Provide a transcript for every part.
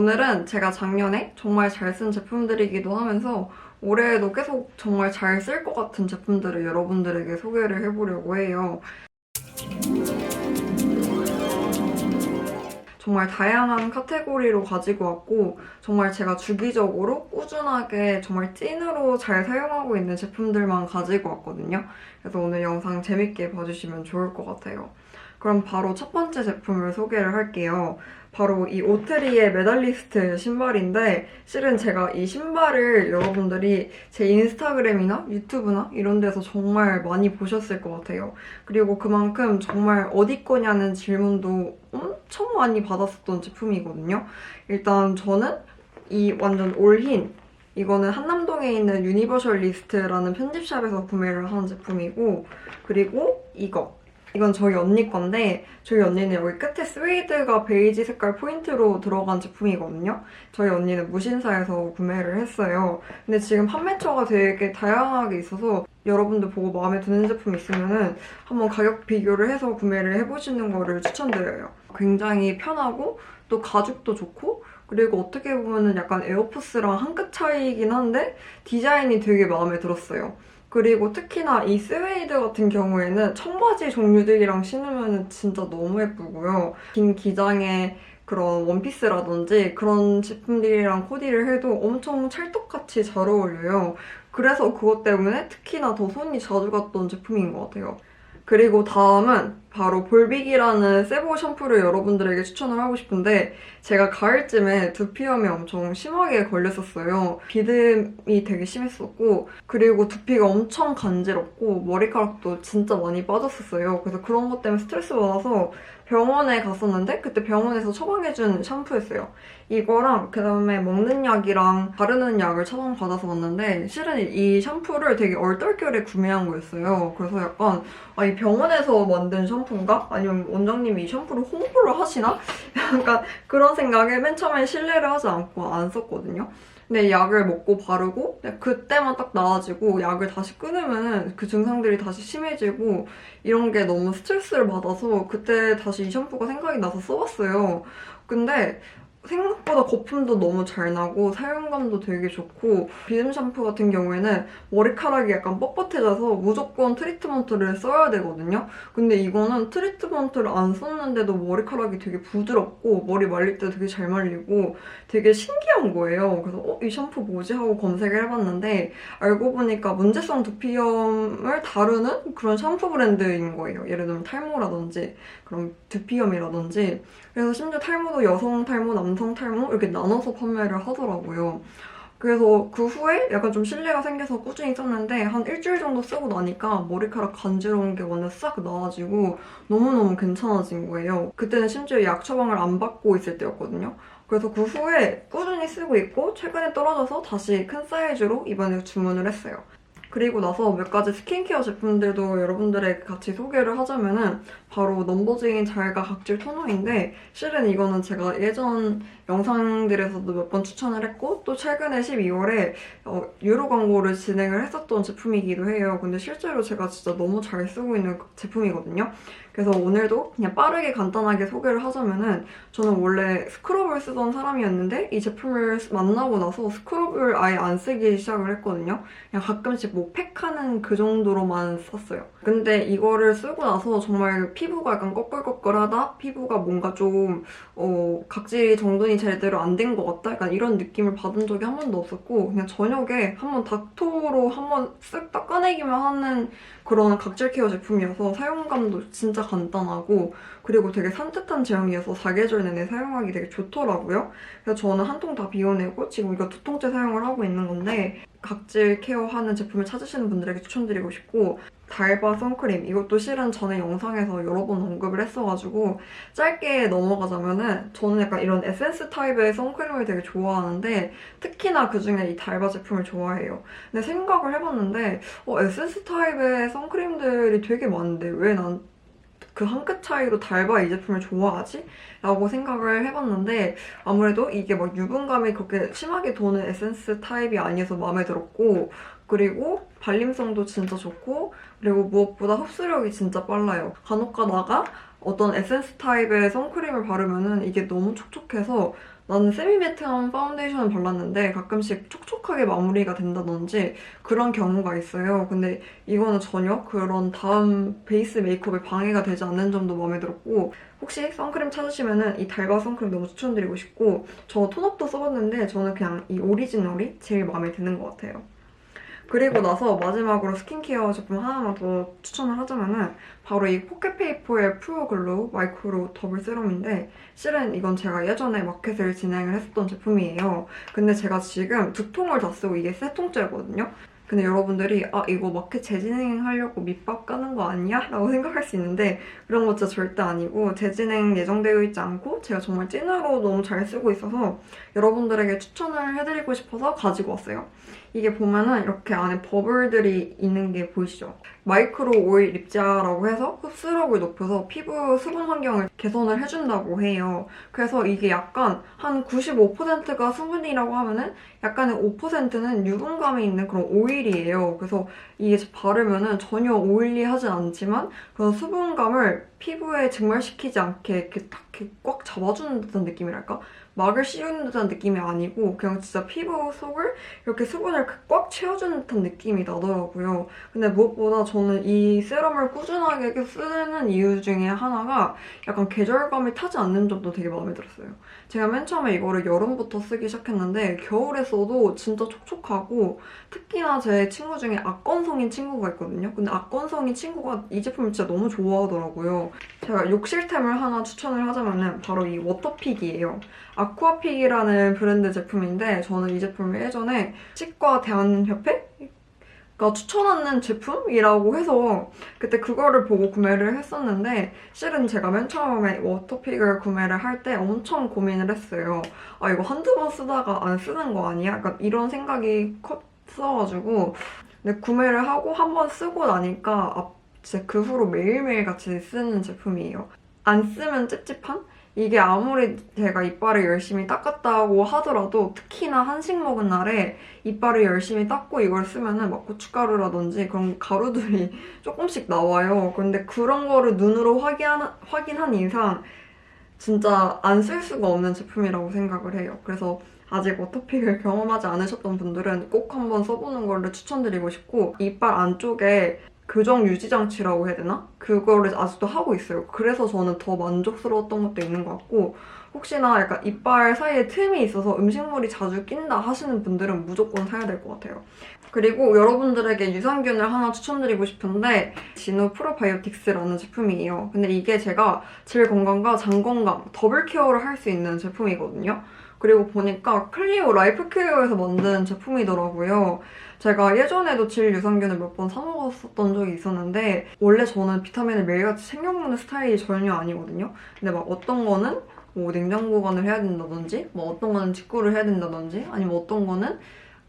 오늘은 제가 작년에 정말 잘 쓴 제품들이기도 하면서 올해에도 계속 정말 잘 쓸 것 같은 제품들을 여러분들에게 소개를 해보려고 해요. 정말 다양한 카테고리로 가지고 왔고 정말 제가 주기적으로 꾸준하게 정말 찐으로 잘 사용하고 있는 제품들만 가지고 왔거든요. 그래서 오늘 영상 재밌게 봐주시면 좋을 것 같아요. 그럼 바로 첫 번째 제품을 소개를 할게요. 바로 이 오트리의 메달리스트 신발인데 실은 제가 이 신발을 여러분들이 제 인스타그램이나 유튜브나 이런 데서 정말 많이 보셨을 것 같아요. 그리고 그만큼 정말 어디 거냐는 질문도 엄청 많이 받았었던 제품이거든요. 일단 저는 이 완전 올흰 이거는 한남동에 있는 유니버셜리스트라는 편집샵에서 구매를 한 제품이고 그리고 이건 저희 언니 건데 저희 언니는 여기 끝에 스웨이드가 베이지 색깔 포인트로 들어간 제품이거든요. 저희 언니는 무신사에서 구매를 했어요. 근데 지금 판매처가 되게 다양하게 있어서 여러분들 보고 마음에 드는 제품 있으면은 한번 가격 비교를 해서 구매를 해보시는 거를 추천드려요. 굉장히 편하고 또 가죽도 좋고 그리고 어떻게 보면은 약간 에어포스랑 한 끗 차이이긴 한데 디자인이 되게 마음에 들었어요. 그리고 특히나 이 스웨이드 같은 경우에는 청바지 종류들이랑 신으면 진짜 너무 예쁘고요. 긴 기장의 그런 원피스라든지 그런 제품들이랑 코디를 해도 엄청 찰떡같이 잘 어울려요. 그래서 그것 때문에 특히나 더 손이 자주 갔던 제품인 것 같아요. 그리고 다음은 바로 볼빅이라는 세보 샴푸를 여러분들에게 추천을 하고 싶은데 제가 가을쯤에 두피염이 엄청 심하게 걸렸었어요. 비듬이 되게 심했었고 그리고 두피가 엄청 간지럽고 머리카락도 진짜 많이 빠졌었어요. 그래서 그런 것 때문에 스트레스 받아서 병원에 갔었는데 그때 병원에서 처방해준 샴푸였어요. 이거랑 그다음에 먹는 약이랑 바르는 약을 처방받아서 왔는데 실은 이 샴푸를 되게 얼떨결에 구매한 거였어요. 그래서 약간 이 병원에서 만든 샴푸인가? 아니면 원장님이 이 샴푸를 홍보를 하시나? 약간 그런 생각에 맨 처음에 신뢰를 하지 않고 안 썼거든요. 근데 약을 먹고 바르고 그때만 딱 나아지고 약을 다시 끊으면 그 증상들이 다시 심해지고 이런 게 너무 스트레스를 받아서 그때 다시 이 샴푸가 생각이 나서 써봤어요. 근데 생각보다 거품도 너무 잘 나고 사용감도 되게 좋고 비듬 샴푸 같은 경우에는 머리카락이 약간 뻣뻣해져서 무조건 트리트먼트를 써야 되거든요. 근데 이거는 트리트먼트를 안 썼는데도 머리카락이 되게 부드럽고 머리 말릴 때 되게 잘 말리고 되게 신기한 거예요. 그래서 이 샴푸 뭐지? 하고 검색을 해봤는데 알고 보니까 문제성 두피염을 다루는 그런 샴푸 브랜드인 거예요. 예를 들면 탈모라든지 그런 두피염이라든지 그래서 심지어 탈모도 여성 탈모, 남성 탈모 이렇게 나눠서 판매를 하더라고요. 그래서 그 후에 약간 좀 신뢰가 생겨서 꾸준히 썼는데 한 일주일 정도 쓰고 나니까 머리카락 간지러운 게 완전 싹 나아지고 너무너무 괜찮아진 거예요. 그때는 심지어 약 처방을 안 받고 있을 때였거든요. 그래서 그 후에 꾸준히 쓰고 있고 최근에 떨어져서 다시 큰 사이즈로 이번에 주문을 했어요. 그리고 나서 몇 가지 스킨케어 제품들도 여러분들에게 같이 소개를 하자면은 바로 넘버즈인 잘가 각질 토너인데 실은 이거는 제가 예전 영상들에서도 몇 번 추천을 했고 또 최근에 12월에 유료 광고를 진행을 했었던 제품이기도 해요. 근데 실제로 제가 진짜 너무 잘 쓰고 있는 제품이거든요. 그래서 오늘도 그냥 빠르게 간단하게 소개를 하자면은 저는 원래 스크럽을 쓰던 사람이었는데 이 제품을 만나고 나서 스크럽을 아예 안 쓰기 시작을 했거든요. 그냥 가끔씩 뭐 팩하는 그 정도로만 썼어요. 근데 이거를 쓰고 나서 정말 피부가 약간 꺼끌꺼끌하다? 피부가 뭔가 좀 각질이 정돈이 제대로 안 된 것 같다? 약간 이런 느낌을 받은 적이 한 번도 없었고 그냥 저녁에 한번 닥토로 한번 쓱 닦아내기만 하는 그런 각질 케어 제품이어서 사용감도 진짜 간단하고 그리고 되게 산뜻한 제형이어서 사계절 내내 사용하기 되게 좋더라고요. 그래서 저는 한 통 다 비워내고 지금 이거 2통째 사용을 하고 있는 건데 각질 케어하는 제품을 찾으시는 분들에게 추천드리고 싶고 달바 선크림 이것도 실은 전에 영상에서 여러 번 언급을 했어가지고 짧게 넘어가자면은 저는 약간 이런 에센스 타입의 선크림을 되게 좋아하는데 특히나 그중에 이 달바 제품을 좋아해요. 근데 생각을 해봤는데 에센스 타입의 선크림들이 되게 많은데 왜 난 그 한 끗 차이로 달바 이 제품을 좋아하지? 라고 생각을 해봤는데 아무래도 이게 막 유분감이 그렇게 심하게 도는 에센스 타입이 아니어서 마음에 들었고 그리고 발림성도 진짜 좋고 그리고 무엇보다 흡수력이 진짜 빨라요. 간혹 가다가 어떤 에센스 타입의 선크림을 바르면은 이게 너무 촉촉해서 나는 세미매트한 파운데이션을 발랐는데 가끔씩 촉촉하게 마무리가 된다든지 그런 경우가 있어요. 근데 이거는 전혀 그런 다음 베이스 메이크업에 방해가 되지 않는 점도 마음에 들었고, 혹시 선크림 찾으시면은 이 달바 선크림 너무 추천드리고 싶고, 저 톤업도 써봤는데 저는 그냥 이 오리지널이 제일 마음에 드는 것 같아요. 그리고 나서 마지막으로 스킨케어 제품 하나만 더 추천을 하자면은 바로 이 포켓페이퍼의 프로 글로우 마이크로 더블 세럼인데, 실은 이건 제가 예전에 마켓을 진행을 했었던 제품이에요. 근데 제가 지금 두 통을 다 쓰고 이게 세 통째거든요. 근데 여러분들이 이거 마켓 재진행하려고 밑밥 까는 거 아니야? 라고 생각할 수 있는데 그런 거 진짜 절대 아니고, 재진행 예정되어 있지 않고 제가 정말 찐으로 너무 잘 쓰고 있어서 여러분들에게 추천을 해드리고 싶어서 가지고 왔어요. 이게 보면은 이렇게 안에 버블들이 있는 게 보이시죠? 마이크로 오일 립자라고 해서 흡수력을 높여서 피부 수분 환경을 개선을 해준다고 해요. 그래서 이게 약간 한 95%가 수분이라고 하면은 약간의 5%는 유분감이 있는 그런 오일이에요. 그래서 이게 바르면은 전혀 오일리하진 않지만 그런 수분감을 피부에 증발시키지 않게 이렇게 딱 이렇게 꽉 잡아주는 듯한 느낌이랄까? 막을 씌우는 듯한 느낌이 아니고 그냥 진짜 피부 속을 이렇게 수분을 꽉 채워주는 듯한 느낌이 나더라고요. 근데 무엇보다 저는 이 세럼을 꾸준하게 쓰는 이유 중에 하나가 약간 계절감이 타지 않는 점도 되게 마음에 들었어요. 제가 맨 처음에 이거를 여름부터 쓰기 시작했는데 겨울에 써도 진짜 촉촉하고, 특히나 제 친구 중에 악건성인 친구가 있거든요. 근데 악건성인 친구가 이 제품을 진짜 너무 좋아하더라고요. 제가 욕실템을 하나 추천을 하자면은 바로 이 워터픽이에요. 아쿠아픽이라는 브랜드 제품인데 저는 이 제품을 예전에 치과 대한협회가 추천하는 제품이라고 해서 그때 그거를 보고 구매를 했었는데, 실은 제가 맨 처음에 워터픽을 구매를 할 때 엄청 고민을 했어요. 이거 한두 번 쓰다가 안 쓰는 거 아니야? 약간 이런 생각이 컸어가지고, 근데 구매를 하고 한 번 쓰고 나니까 진짜 그 후로 매일매일 같이 쓰는 제품이에요. 안 쓰면 찝찝한? 이게 아무리 제가 이빨을 열심히 닦았다고 하더라도, 특히나 한식 먹은 날에 이빨을 열심히 닦고 이걸 쓰면은 막 고춧가루라든지 그런 가루들이 조금씩 나와요. 근데 그런 거를 눈으로 확인한 이상 진짜 안 쓸 수가 없는 제품이라고 생각을 해요. 그래서 아직 워터픽을 경험하지 않으셨던 분들은 꼭 한번 써보는 거를 추천드리고 싶고, 이빨 안쪽에 교정 유지 장치라고 해야 되나? 그거를 아직도 하고 있어요. 그래서 저는 더 만족스러웠던 것도 있는 것 같고, 혹시나 약간 이빨 사이에 틈이 있어서 음식물이 자주 낀다 하시는 분들은 무조건 사야 될 것 같아요. 그리고 여러분들에게 유산균을 하나 추천드리고 싶은데, 진우 프로바이오틱스라는 제품이에요. 근데 이게 제가 질 건강과 장 건강 더블 케어를 할 수 있는 제품이거든요. 그리고 보니까 클리오 라이프 케어에서 만든 제품이더라고요. 제가 예전에도 질 유산균을 몇 번 사 먹었었던 적이 있었는데, 원래 저는 비타민을 매일같이 챙겨 먹는 스타일이 전혀 아니거든요. 근데 막 어떤 거는 뭐 냉장 보관을 해야 된다든지, 뭐 어떤 거는 직구를 해야 된다든지, 아니면 어떤 거는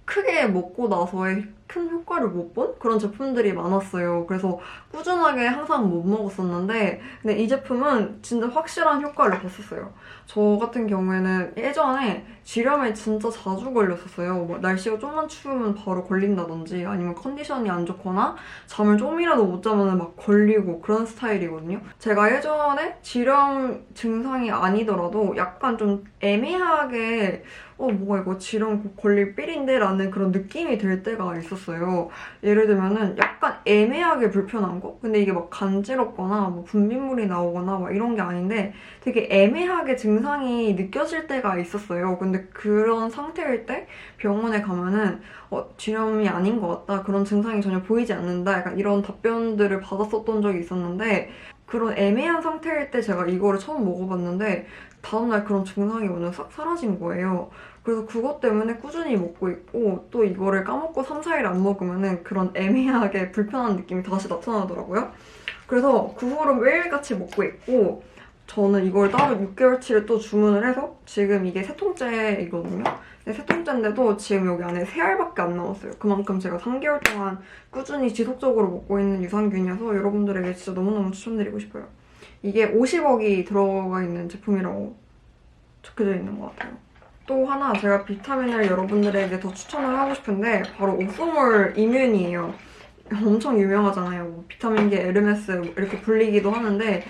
크게 먹고 나서의 큰 효과를 못 본 그런 제품들이 많았어요. 그래서 꾸준하게 항상 못 먹었었는데, 근데 이 제품은 진짜 확실한 효과를 봤었어요. 저 같은 경우에는 예전에 지렴에 진짜 자주 걸렸었어요. 뭐 날씨가 좀만 추우면 바로 걸린다든지, 아니면 컨디션이 안 좋거나 잠을 좀이라도 못 자면 막 걸리고 그런 스타일이거든요. 제가 예전에 지렴 증상이 아니더라도 약간 좀 애매하게 뭐가 이거 지름 곧 걸릴 삘인데? 라는 그런 느낌이 들 때가 있었어요. 예를 들면은 약간 애매하게 불편한 거? 근데 이게 막 간지럽거나 뭐 분비물이 나오거나 막 이런 게 아닌데 되게 애매하게 증상이 느껴질 때가 있었어요. 근데 그런 상태일 때 병원에 가면은 지렴이 아닌 것 같다, 그런 증상이 전혀 보이지 않는다, 약간 이런 답변들을 받았었던 적이 있었는데, 그런 애매한 상태일 때 제가 이거를 처음 먹어봤는데 다음날 그런 증상이 완전 싹 사라진 거예요. 그래서 그것 때문에 꾸준히 먹고 있고, 또 이거를 까먹고 3, 4일 안 먹으면은 그런 애매하게 불편한 느낌이 다시 나타나더라고요. 그래서 그 후로 매일같이 먹고 있고, 저는 이걸 따로 6개월치를 또 주문을 해서 지금 이게 세 통째이거든요. 근데 세 통째인데도 지금 여기 안에 3알밖에 안 남았어요. 그만큼 제가 3개월 동안 꾸준히 지속적으로 먹고 있는 유산균이어서 여러분들에게 진짜 너무너무 추천드리고 싶어요. 이게 50억이 들어가 있는 제품이라고 적혀져 있는 것 같아요. 또 하나 제가 비타민을 여러분들에게 더 추천을 하고 싶은데 바로 옥소몰 이뮨이에요. 엄청 유명하잖아요. 뭐 비타민계 에르메스 이렇게 불리기도 하는데,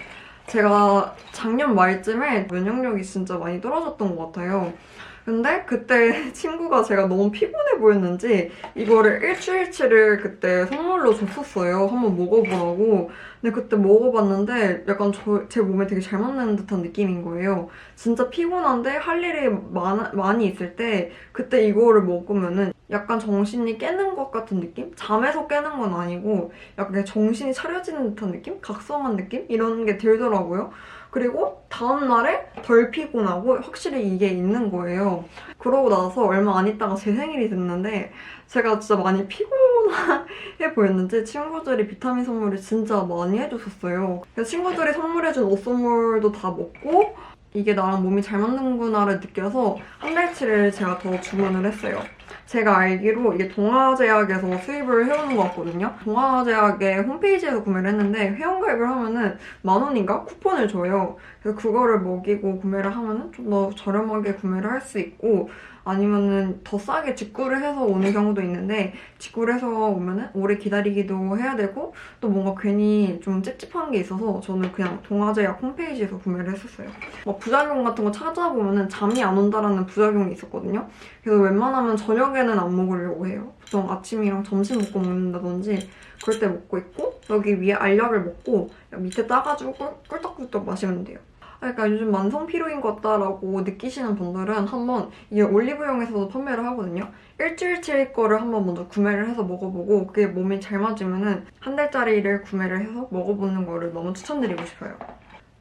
제가 작년 말쯤에 면역력이 진짜 많이 떨어졌던 것 같아요. 근데 그때 친구가 제가 너무 피곤해 보였는지 이거를 일주일치를 그때 선물로 줬었어요. 한번 먹어보라고. 근데 그때 먹어봤는데 약간 제 몸에 되게 잘 맞는 듯한 느낌인 거예요. 진짜 피곤한데 할 일이 많이 있을 때 그때 이거를 먹으면은 약간 정신이 깨는 것 같은 느낌? 잠에서 깨는 건 아니고 약간 정신이 차려지는 듯한 느낌? 각성한 느낌? 이런 게 들더라고요. 그리고 다음날에 덜 피곤하고 확실히 이게 있는 거예요. 그러고 나서 얼마 안 있다가 제 생일이 됐는데 제가 진짜 많이 피곤해 보였는지 친구들이 비타민 선물을 진짜 많이 해줬었어요. 그래서 친구들이 선물해준 옷 선물도 다 먹고 이게 나랑 몸이 잘 맞는구나를 느껴서 한 달치를 제가 더 주문을 했어요. 제가 알기로 이게 동아제약에서 수입을 해오는 것 같거든요. 동아제약의 홈페이지에서 구매를 했는데 회원가입을 하면은 10,000원인가 쿠폰을 줘요. 그래서 그거를 먹이고 구매를 하면은 좀 더 저렴하게 구매를 할 수 있고 아니면은 더 싸게 직구를 해서 오는 경우도 있는데 직구를 해서 오면은 오래 기다리기도 해야 되고 또 뭔가 괜히 좀 찝찝한 게 있어서 저는 그냥 동아제약 홈페이지에서 구매를 했었어요. 막 부작용 같은 거 찾아보면은 잠이 안 온다라는 부작용이 있었거든요. 그래서 웬만하면 저녁에는 안 먹으려고 해요. 보통 아침이랑 점심 먹고 먹는다든지 그럴 때 먹고 있고 여기 위에 알약을 먹고 밑에 따가지고 꿀떡꿀떡 마시면 돼요. 그러니까 요즘 만성 피로인 것 같다라고 느끼시는 분들은 한번 이게 올리브영에서도 판매를 하거든요. 일주일치 거를 한번 먼저 구매를 해서 먹어보고 그게 몸에 잘 맞으면은 한 달짜리를 구매를 해서 먹어보는 거를 너무 추천드리고 싶어요.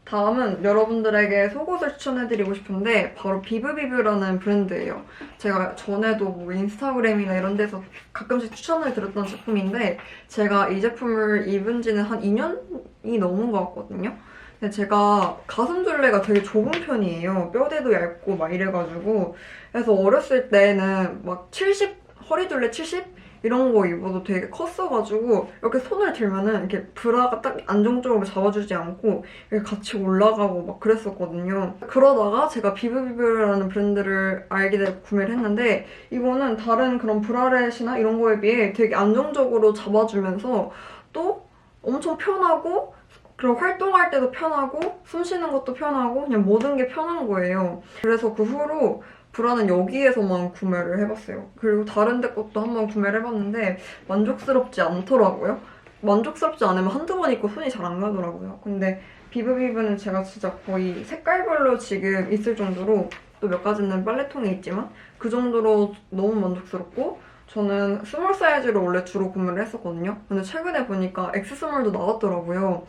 다음은 여러분들에게 속옷을 추천해드리고 싶은데 바로 비브비브라는 브랜드예요. 제가 전에도 뭐 인스타그램이나 이런 데서 가끔씩 추천을 드렸던 제품인데 제가 이 제품을 입은 지는 한 2년이 넘은 것 같거든요. 근데 제가 가슴둘레가 되게 좁은 편이에요. 뼈대도 얇고 막 이래가지고 그래서 어렸을 때는 막 70, 허리둘레 70? 이런 거 입어도 되게 컸어가지고 이렇게 손을 들면은 이렇게 브라가 딱 안정적으로 잡아주지 않고 이렇게 같이 올라가고 막 그랬었거든요. 그러다가 제가 비브비브라는 브랜드를 알게 되고 구매를 했는데 이거는 다른 그런 브라렛이나 이런 거에 비해 되게 안정적으로 잡아주면서 또 엄청 편하고 그리고 활동할 때도 편하고 숨 쉬는 것도 편하고 그냥 모든 게 편한 거예요. 그래서 그 후로 브라는 여기에서만 구매를 해봤어요. 그리고 다른 데 것도 한번 구매를 해봤는데 만족스럽지 않더라고요. 만족스럽지 않으면 한두 번 입고 손이 잘 안 가더라고요. 근데 비브비브는 제가 진짜 거의 색깔별로 지금 있을 정도로 또 몇 가지는 빨래통에 있지만 그 정도로 너무 만족스럽고 저는 스몰 사이즈로 원래 주로 구매를 했었거든요. 근데 최근에 보니까 엑스스몰도 나왔더라고요.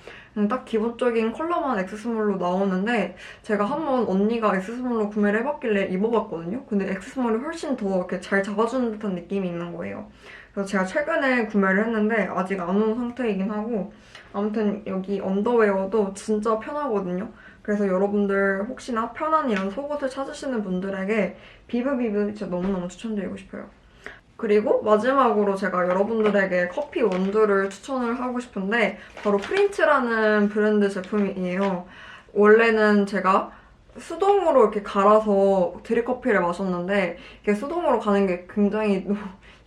딱 기본적인 컬러만 엑스스몰로 나오는데 제가 한번 언니가 엑스스몰로 구매를 해봤길래 입어봤거든요. 근데 엑스스몰이 훨씬 더 이렇게 잘 잡아주는 듯한 느낌이 있는 거예요. 그래서 제가 최근에 구매를 했는데 아직 안 온 상태이긴 하고 아무튼 여기 언더웨어도 진짜 편하거든요. 그래서 여러분들 혹시나 편한 이런 속옷을 찾으시는 분들에게 비브비브 진짜 너무너무 추천드리고 싶어요. 그리고 마지막으로 제가 여러분들에게 커피 원두를 추천을 하고 싶은데 바로 프린츠라는 브랜드 제품이에요. 원래는 제가 수동으로 이렇게 갈아서 드립커피를 마셨는데 이게 수동으로 가는 게 굉장히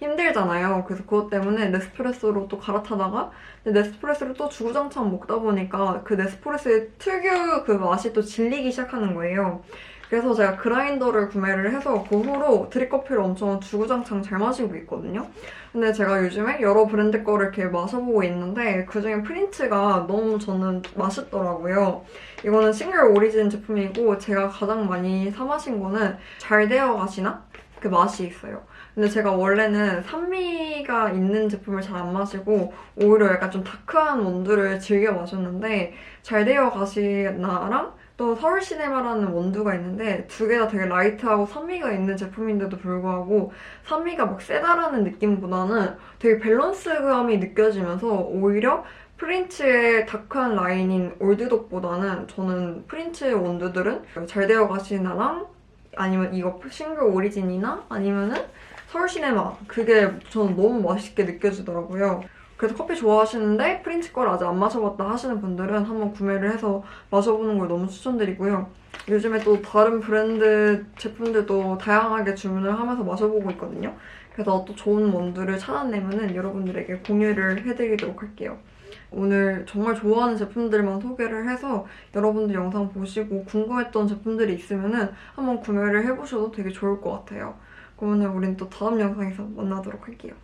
힘들잖아요. 그래서 그것 때문에 네스프레소로 또 갈아타다가 네스프레소를 또 주구장창 먹다 보니까 그 네스프레소의 특유 그 맛이 또 질리기 시작하는 거예요. 그래서 제가 그라인더를 구매를 해서 그 후로 드립커피를 엄청 주구장창 잘 마시고 있거든요. 근데 제가 요즘에 여러 브랜드 거를 이렇게 마셔보고 있는데 그중에 프린츠가 너무 저는 맛있더라고요. 이거는 싱글 오리진 제품이고 제가 가장 많이 사 마신 거는 잘 되어 가시나? 그 맛이 있어요. 근데 제가 원래는 산미가 있는 제품을 잘 안 마시고 오히려 약간 좀 다크한 원두를 즐겨 마셨는데 잘 되어 가시나랑 또 서울시네마라는 원두가 있는데 두 개 다 되게 라이트하고 산미가 있는 제품인데도 불구하고 산미가 막 세다라는 느낌보다는 되게 밸런스감이 느껴지면서 오히려 프린츠의 다크한 라인인 올드독보다는 저는 프린츠 원두들은 잘 되어 가시나랑 아니면 이거 싱글 오리진이나 아니면은 서울시네마 그게 저는 너무 맛있게 느껴지더라고요. 그래서 커피 좋아하시는데 프린츠 걸 아직 안 마셔봤다 하시는 분들은 한번 구매를 해서 마셔보는 걸 너무 추천드리고요. 요즘에 또 다른 브랜드 제품들도 다양하게 주문을 하면서 마셔보고 있거든요. 그래서 또 좋은 원두를 찾아내면은 여러분들에게 공유를 해드리도록 할게요. 오늘 정말 좋아하는 제품들만 소개를 해서 여러분들 영상 보시고 궁금했던 제품들이 있으면은 한번 구매를 해보셔도 되게 좋을 것 같아요. 그러면 우린 또 다음 영상에서 만나도록 할게요.